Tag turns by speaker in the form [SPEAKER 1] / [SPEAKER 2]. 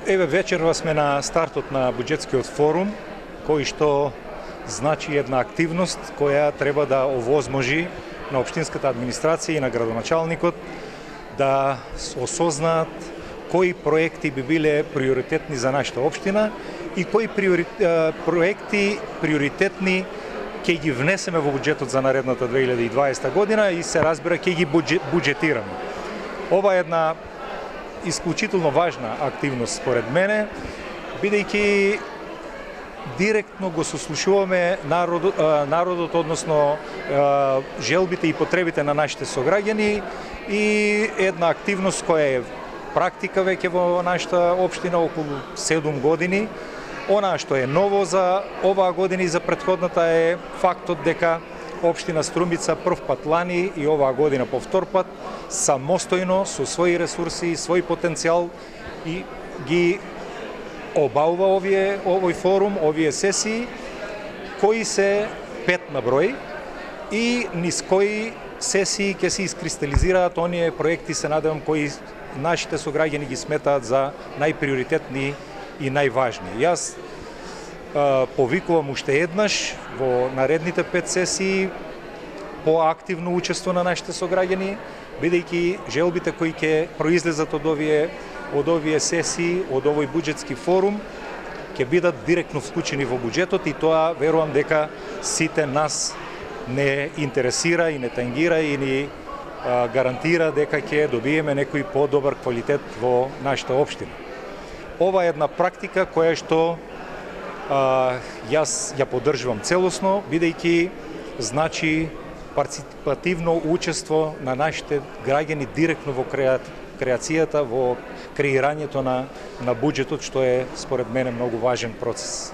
[SPEAKER 1] Еве вечерва сме на стартот на буџетскиот форум, кој што значи една активност која треба да овозможи на општинската администрација и на градоначалникот да осознаат кои проекти би биле приоритетни за нашата општина и кои проекти приоритетни ќе ги внесеме во буџетот за наредната 2020 година и се разбира ќе ги буџетираме. Ова е една исклучително важна активност според мене, бидејќи директно го сослушуваме народот, односно желбите и потребите на нашите сограѓани и една активност која е практика веќе во нашата општина околу 7 години. Она што е ново за оваа година и за претходната е фактот дека општина Струмица прв пат лани и оваа година по втор пат самостојно со своји ресурси и свој потенцијал и ги обаува овој форум, овие сесии кои се 5 на број и низ кои сесии ќе се искристализираат оние проекти, се надевам, кои нашите сограѓани ги сметаат за најприоритетни и најважни. Јас повикувам уште еднаш во наредните 5 сесии поактивно учество на нашите сограѓани, бидејќи желбите кои ќе произлезат од овие сесии, од овој буџетски форум, ќе бидат директно вклучени во буџетот и тоа верувам дека сите нас не интересира и не тангира и ни гарантира дека ќе добиеме некој подобар квалитет во нашата општина. Ова е една практика која што јас ја поддржувам целосно, бидејќи значи партиципативно учество на нашите граѓани директно во креацијата, во креирањето на буџетот, што е според мене многу важен процес.